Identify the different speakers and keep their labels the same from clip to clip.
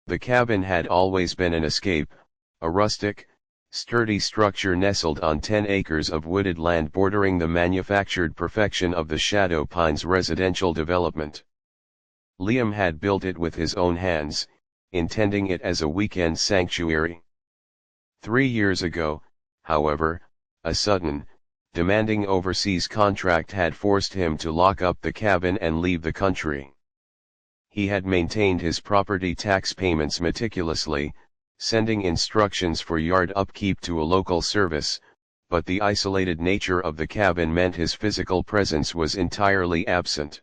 Speaker 1: The cabin had always been an escape, a rustic, sturdy structure nestled on 10 acres of wooded land bordering the manufactured perfection of the Shadow Pines residential development. Liam had built it with his own hands, intending it as a weekend sanctuary. 3 years ago, however, a sudden, demanding overseas contract had forced him to lock up the cabin and leave the country. He had maintained his property tax payments meticulously, sending instructions for yard upkeep to a local service, but the isolated nature of the cabin meant his physical presence was entirely absent.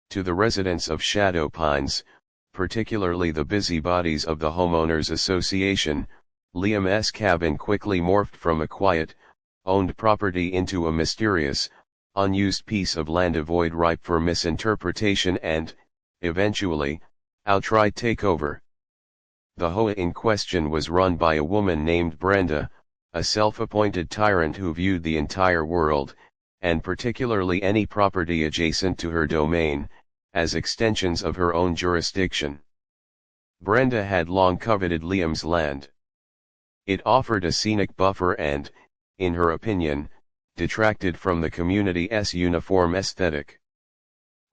Speaker 1: To the residents of Shadow Pines, particularly the busybodies of the Homeowners Association, Liam's cabin quickly morphed from a quiet, owned property into a mysterious, unused piece of land a void ripe for misinterpretation and, eventually, outright takeover. The HOA in question was run by a woman named Brenda, a self-appointed tyrant who viewed the entire world, and particularly any property adjacent to her domain, as extensions of her own jurisdiction. Brenda had long coveted Liam's land. It offered a scenic buffer and, in her opinion, detracted from the community's uniform aesthetic.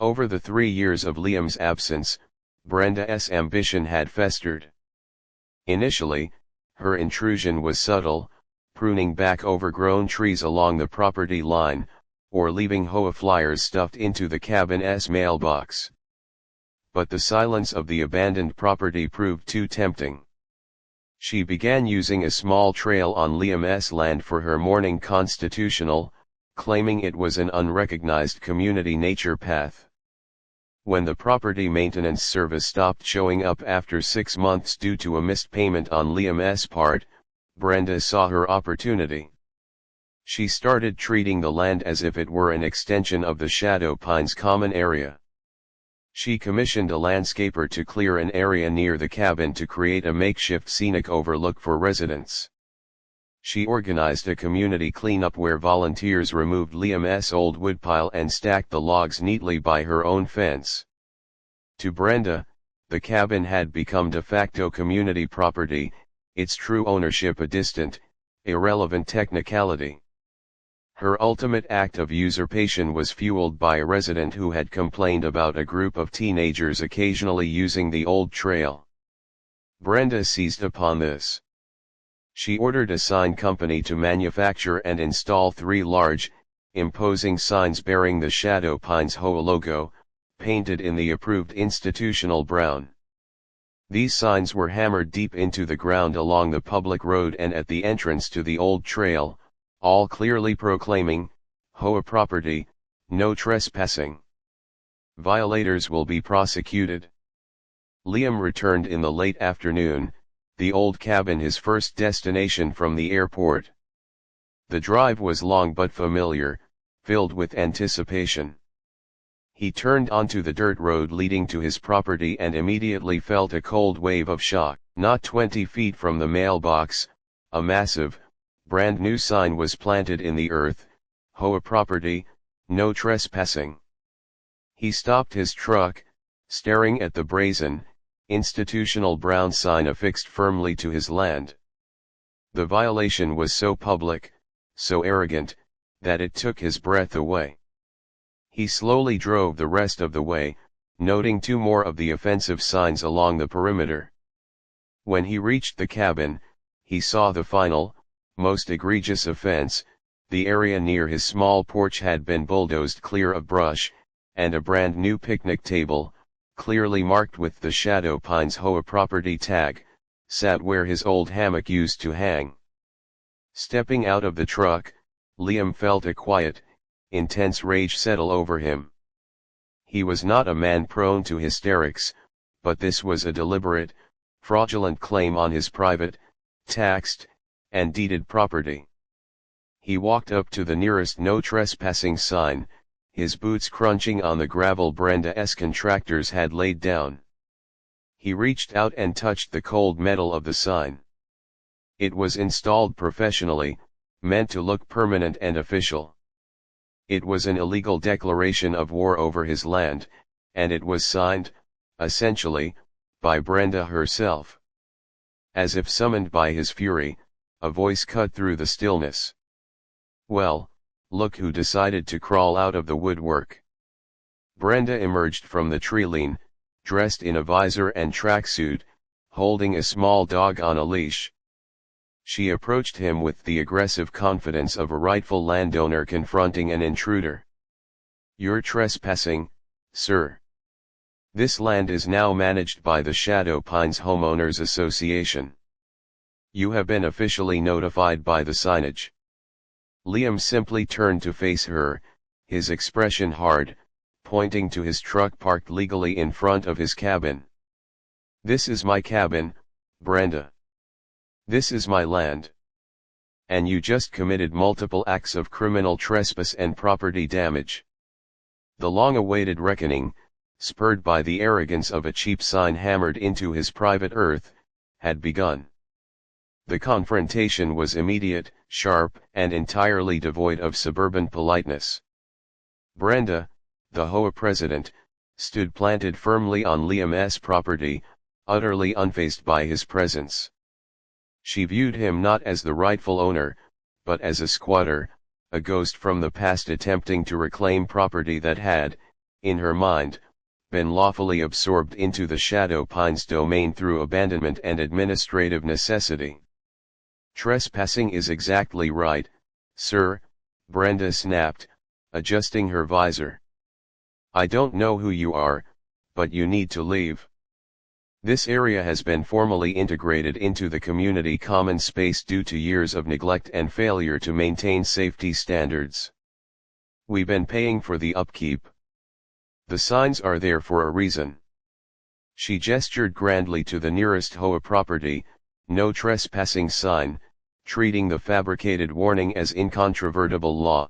Speaker 1: Over the 3 years of Liam's absence, Brenda's ambition had festered. Initially, her intrusion was subtle, pruning back overgrown trees along the property line, or leaving HOA flyers stuffed into the cabin's mailbox. But the silence of the abandoned property proved too tempting. She began using a small trail on Liam's land for her morning constitutional, claiming it was an unrecognized community nature path. When the property maintenance service stopped showing up after 6 months due to a missed payment on Liam's part, Brenda saw her opportunity. She started treating the land as if it were an extension of the Shadow Pines common area. She commissioned a landscaper to clear an area near the cabin to create a makeshift scenic overlook for residents. She organized a community cleanup where volunteers removed Liam's old woodpile and stacked the logs neatly by her own fence. To Brenda, the cabin had become de facto community property, its true ownership a distant, irrelevant technicality. Her ultimate act of usurpation was fueled by a resident who had complained about a group of teenagers occasionally using the old trail. Brenda seized upon this. She ordered a sign company to manufacture and install 3 large, imposing signs bearing the Shadow Pines HOA logo, painted in the approved institutional brown. These signs were hammered deep into the ground along the public road and at the entrance to the old trail, all clearly proclaiming, HOA property, no trespassing. Violators will be prosecuted. Liam returned in the late afternoon, the old cabin his first destination from the airport. The drive was long but familiar, filled with anticipation. He turned onto the dirt road leading to his property and immediately felt a cold wave of shock. Not 20 feet from the mailbox, a massive, brand new sign was planted in the earth, HOA property, no trespassing. He stopped his truck, staring at the brazen, institutional brown sign affixed firmly to his land. The violation was so public, so arrogant, that it took his breath away. He slowly drove the rest of the way, noting 2 more of the offensive signs along the perimeter. When he reached the cabin, he saw the final, most egregious offense. The area near his small porch had been bulldozed clear of brush, and a brand new picnic table, clearly marked with the Shadow Pines HOA property tag, sat where his old hammock used to hang. Stepping out of the truck, Liam felt a quiet, intense rage settle over him. He was not a man prone to hysterics, but this was a deliberate, fraudulent claim on his private, taxed, and deeded property. He walked up to the nearest no trespassing sign, his boots crunching on the gravel Brenda's contractors had laid down. He reached out and touched the cold metal of the sign. It was installed professionally, meant to look permanent and official. It was an illegal declaration of war over his land, and it was signed, essentially, by Brenda herself. As if summoned by his fury, a voice cut through the stillness. Well, look who decided to crawl out of the woodwork. Brenda emerged from the treeline, dressed in a visor and tracksuit, holding a small dog on a leash. She approached him with the aggressive confidence of a rightful landowner confronting an intruder. "You're trespassing, sir. This land is now managed by the Shadow Pines Homeowners Association. You have been officially notified by the signage." Liam simply turned to face her, his expression hard, pointing to his truck parked legally in front of his cabin. "This is my cabin, Brenda. This is my land. And you just committed multiple acts of criminal trespass and property damage." The long-awaited reckoning, spurred by the arrogance of a cheap sign hammered into his private earth, had begun. The confrontation was immediate, sharp, and entirely devoid of suburban politeness. Brenda, the HOA president, stood planted firmly on Liam's property, utterly unfazed by his presence. She viewed him not as the rightful owner, but as a squatter, a ghost from the past attempting to reclaim property that had, in her mind, been lawfully absorbed into the Shadow Pines domain through abandonment and administrative necessity. "Trespassing is exactly right, sir," Brenda snapped, adjusting her visor. "I don't know who you are, but you need to leave. This area has been formally integrated into the community common space due to years of neglect and failure to maintain safety standards. We've been paying for the upkeep. The signs are there for a reason." She gestured grandly to the nearest HOA property, "No trespassing" sign, treating the fabricated warning as incontrovertible law.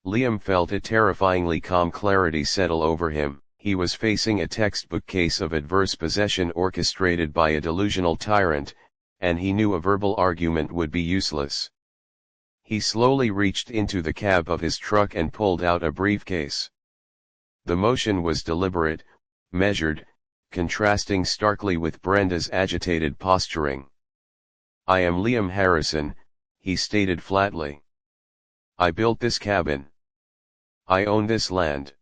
Speaker 1: Liam felt a terrifyingly calm clarity settle over him. He was facing a textbook case of adverse possession orchestrated by a delusional tyrant, and he knew a verbal argument would be useless. He slowly reached into the cab of his truck and pulled out a briefcase. The motion was deliberate, measured, contrasting starkly with Brenda's agitated posturing. "I am Liam Harrison," he stated flatly. "I built this cabin. I own this land.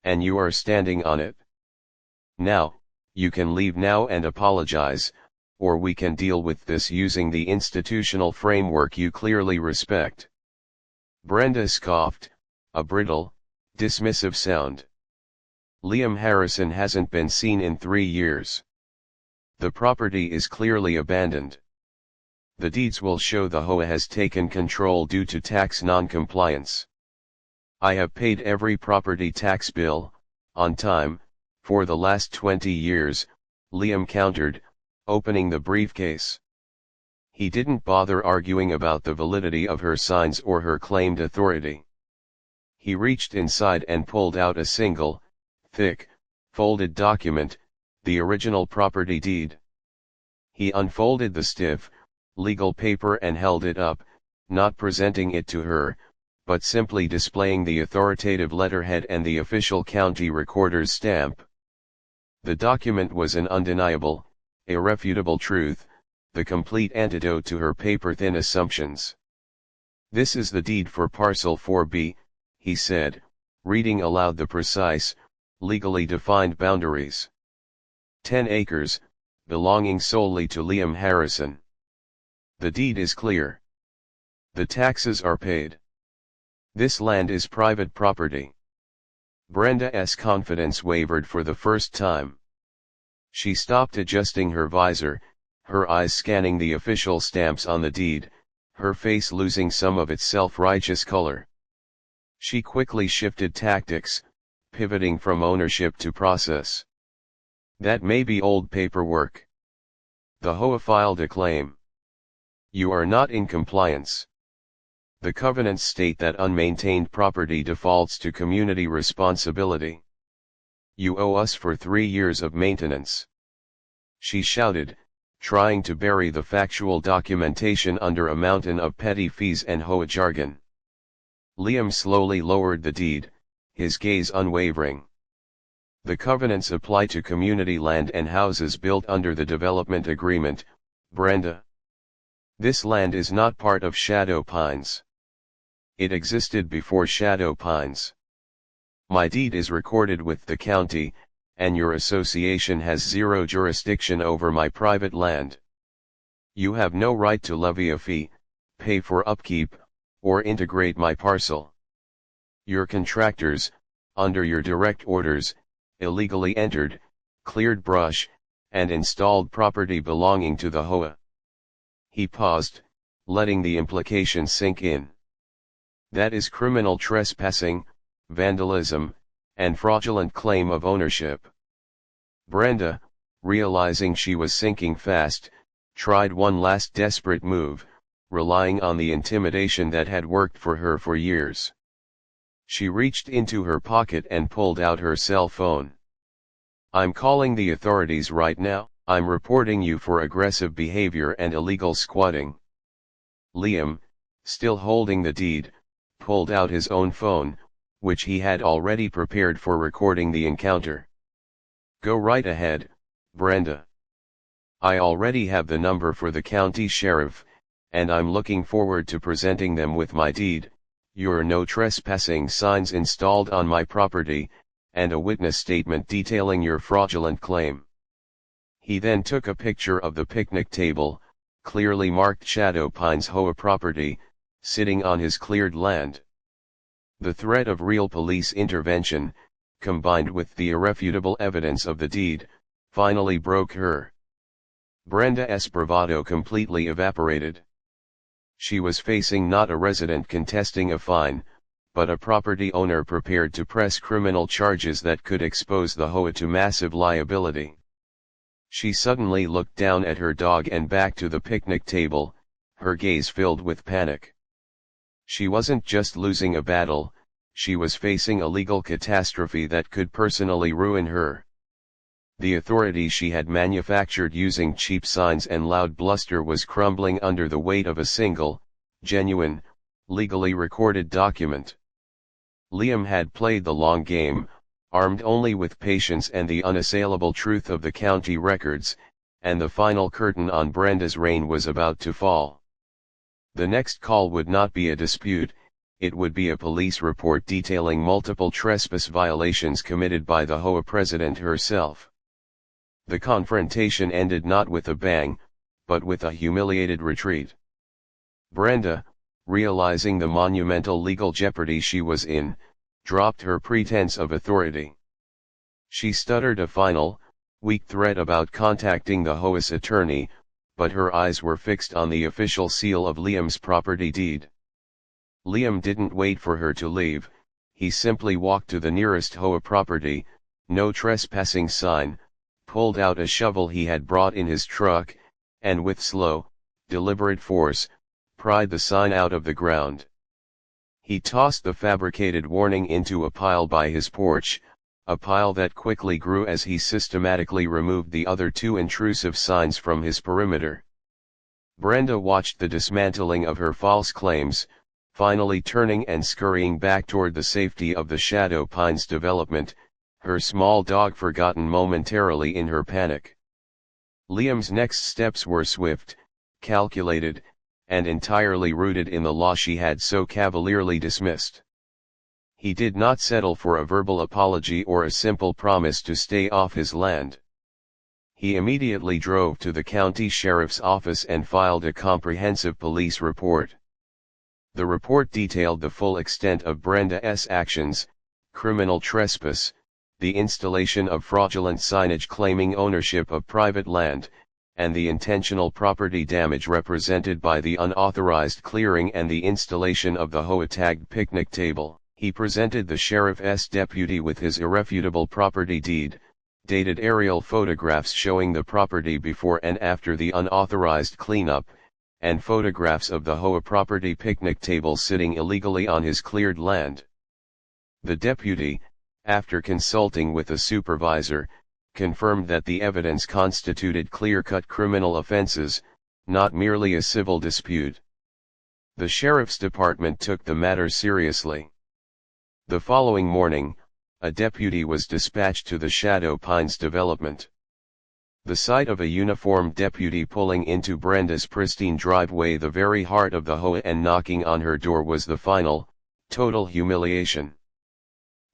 Speaker 1: And you are standing on it. Now, you can leave now and apologize, or we can deal with this using the institutional framework you clearly respect." Brenda scoffed, a brittle, dismissive sound. "Liam Harrison hasn't been seen in 3 years. The property is clearly abandoned. The deeds will show the HOA has taken control due to tax non-compliance. I have paid every property tax bill, on time, for the last 20 years, Liam countered, opening the briefcase. He didn't bother arguing about the validity of her signs or her claimed authority. He reached inside and pulled out a single, thick, folded document, the original property deed. He unfolded the stiff, legal paper and held it up, not presenting it to her, but simply displaying the authoritative letterhead and the official county recorder's stamp. The document was an undeniable, irrefutable truth, the complete antidote to her paper-thin assumptions. "This is the deed for Parcel 4B, he said, reading aloud the precise, legally defined boundaries. 10 acres, belonging solely to Liam Harrison. The deed is clear. The taxes are paid. This land is private property." Brenda's confidence wavered for the first time. She stopped adjusting her visor, her eyes scanning the official stamps on the deed, her face losing some of its self-righteous color. She quickly shifted tactics, pivoting from ownership to process. "That may be old paperwork. The HOA filed a claim. You are not in compliance. The covenants state that unmaintained property defaults to community responsibility. You owe us for 3 years of maintenance." She shouted, trying to bury the factual documentation under a mountain of petty fees and HOA jargon. Liam slowly lowered the deed, his gaze unwavering. The covenants apply to community land and houses built under the development agreement, Brenda. This land is not part of Shadow Pines. It existed before Shadow Pines. My deed is recorded with the county, and your association has zero jurisdiction over my private land. You have no right to levy a fee, pay for upkeep, or integrate my parcel. Your contractors, under your direct orders, illegally entered, cleared brush, and installed property belonging to the HOA. He paused, letting the implication sink in. That is criminal trespassing, vandalism, and fraudulent claim of ownership. Brenda, realizing she was sinking fast, tried one last desperate move, relying on the intimidation that had worked for her for years. She reached into her pocket and pulled out her cell phone. I'm calling the authorities right now. I'm reporting you for aggressive behavior and illegal squatting. Liam, still holding the deed, pulled out his own phone, which he had already prepared for recording the encounter. Go right ahead, Brenda. I already have the number for the county sheriff, and I'm looking forward to presenting them with my deed, your no trespassing signs installed on my property, and a witness statement detailing your fraudulent claim. He then took a picture of the picnic table, clearly marked Shadow Pines HOA property, sitting on his cleared land. The threat of real police intervention, combined with the irrefutable evidence of the deed, finally broke her. Brenda's bravado completely evaporated. She was facing not a resident contesting a fine, but a property owner prepared to press criminal charges that could expose the HOA to massive liability. She suddenly looked down at her dog and back to the picnic table, her gaze filled with panic. She wasn't just losing a battle, she was facing a legal catastrophe that could personally ruin her. The authority she had manufactured using cheap signs and loud bluster was crumbling under the weight of a single, genuine, legally recorded document. Liam had played the long game, armed only with patience and the unassailable truth of the county records, and the final curtain on Brenda's reign was about to fall. The next call would not be a dispute, it would be a police report detailing multiple trespass violations committed by the HOA president herself. The confrontation ended not with a bang, but with a humiliated retreat. Brenda, realizing the monumental legal jeopardy she was in, dropped her pretense of authority. She stuttered a final, weak threat about contacting the HOA's attorney, but her eyes were fixed on the official seal of Liam's property deed. Liam didn't wait for her to leave, he simply walked to the nearest HOA property, no trespassing sign, pulled out a shovel he had brought in his truck, and with slow, deliberate force, pried the sign out of the ground. He tossed the fabricated warning into a pile by his porch, a pile that quickly grew as he systematically removed the other two intrusive signs from his perimeter. Brenda watched the dismantling of her false claims, finally turning and scurrying back toward the safety of the Shadow Pines development, her small dog forgotten momentarily in her panic. Liam's next steps were swift, calculated, and entirely rooted in the law she had so cavalierly dismissed. He did not settle for a verbal apology or a simple promise to stay off his land. He immediately drove to the county sheriff's office and filed a comprehensive police report. The report detailed the full extent of Brenda's actions: criminal trespass, the installation of fraudulent signage claiming ownership of private land, and the intentional property damage represented by the unauthorized clearing and the installation of the HOA-tagged picnic table. He presented the sheriff's deputy with his irrefutable property deed, dated aerial photographs showing the property before and after the unauthorized cleanup, and photographs of the HOA property picnic table sitting illegally on his cleared land. The deputy, after consulting with a supervisor, confirmed that the evidence constituted clear-cut criminal offenses, not merely a civil dispute. The sheriff's department took the matter seriously. The following morning, a deputy was dispatched to the Shadow Pines development. The sight of a uniformed deputy pulling into Brenda's pristine driveway, the very heart of the HOA, and knocking on her door was the final, total humiliation.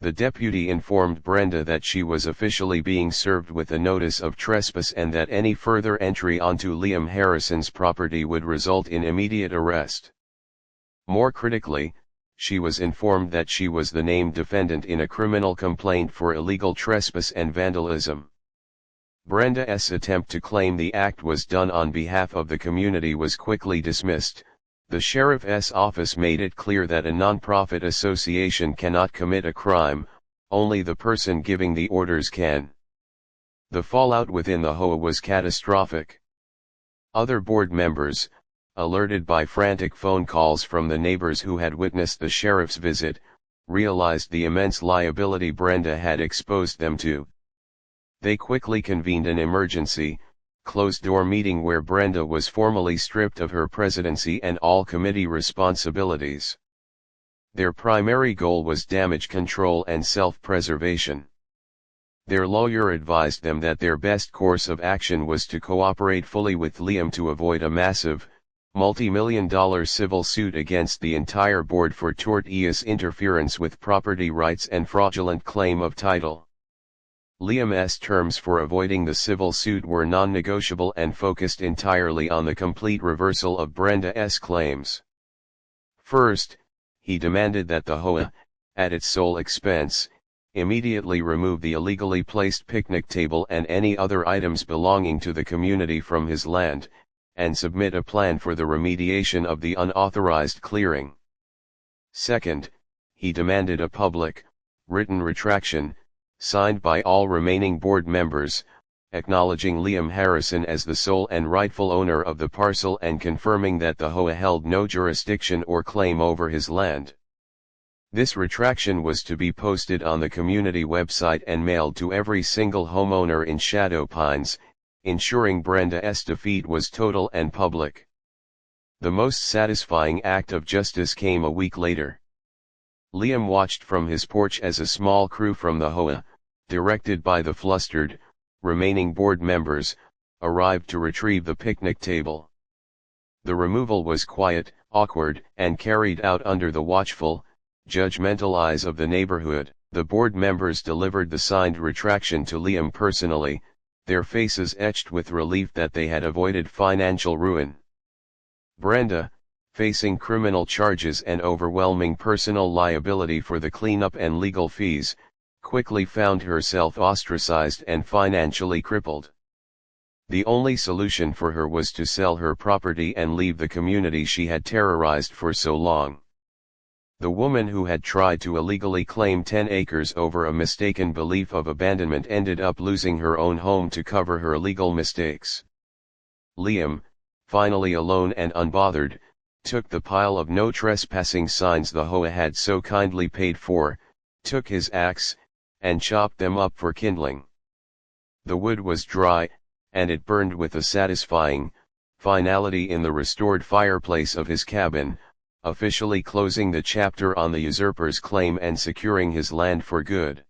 Speaker 1: The deputy informed Brenda that she was officially being served with a notice of trespass and that any further entry onto Liam Harrison's property would result in immediate arrest. More critically, she was informed that she was the named defendant in a criminal complaint for illegal trespass and vandalism. Brenda's attempt to claim the act was done on behalf of the community was quickly dismissed. The sheriff's office made it clear that a non-profit association cannot commit a crime, only the person giving the orders can. The fallout within the HOA was catastrophic. Other board members, alerted by frantic phone calls from the neighbors who had witnessed the sheriff's visit, realized the immense liability Brenda had exposed them to. They quickly convened an emergency, closed-door meeting where Brenda was formally stripped of her presidency and all committee responsibilities. Their primary goal was damage control and self-preservation. Their lawyer advised them that their best course of action was to cooperate fully with Liam to avoid a massive, multi-million-dollar civil suit against the entire board for tortious interference with property rights and fraudulent claim of title. Liam's terms for avoiding the civil suit were non-negotiable and focused entirely on the complete reversal of Brenda's claims. First, he demanded that the HOA, at its sole expense, immediately remove the illegally placed picnic table and any other items belonging to the community from his land, and submit a plan for the remediation of the unauthorized clearing. Second, he demanded a public, written retraction, signed by all remaining board members, acknowledging Liam Harrison as the sole and rightful owner of the parcel and confirming that the HOA held no jurisdiction or claim over his land. This retraction was to be posted on the community website and mailed to every single homeowner in Shadow Pines, ensuring Brenda's defeat was total and public. The most satisfying act of justice came a week later. Liam watched from his porch as a small crew from the HOA, directed by the flustered, remaining board members, arrived to retrieve the picnic table. The removal was quiet, awkward, and carried out under the watchful, judgmental eyes of the neighborhood. The board members delivered the signed retraction to Liam personally, their faces etched with relief that they had avoided financial ruin. Brenda, facing criminal charges and overwhelming personal liability for the cleanup and legal fees, quickly found herself ostracized and financially crippled. The only solution for her was to sell her property and leave the community she had terrorized for so long. The woman who had tried to illegally claim 10 acres over a mistaken belief of abandonment ended up losing her own home to cover her legal mistakes. Liam, finally alone and unbothered, took the pile of no trespassing signs the HOA had so kindly paid for, took his axe, and chopped them up for kindling. The wood was dry, and it burned with a satisfying finality in the restored fireplace of his cabin, officially closing the chapter on the usurper's claim and securing his land for good.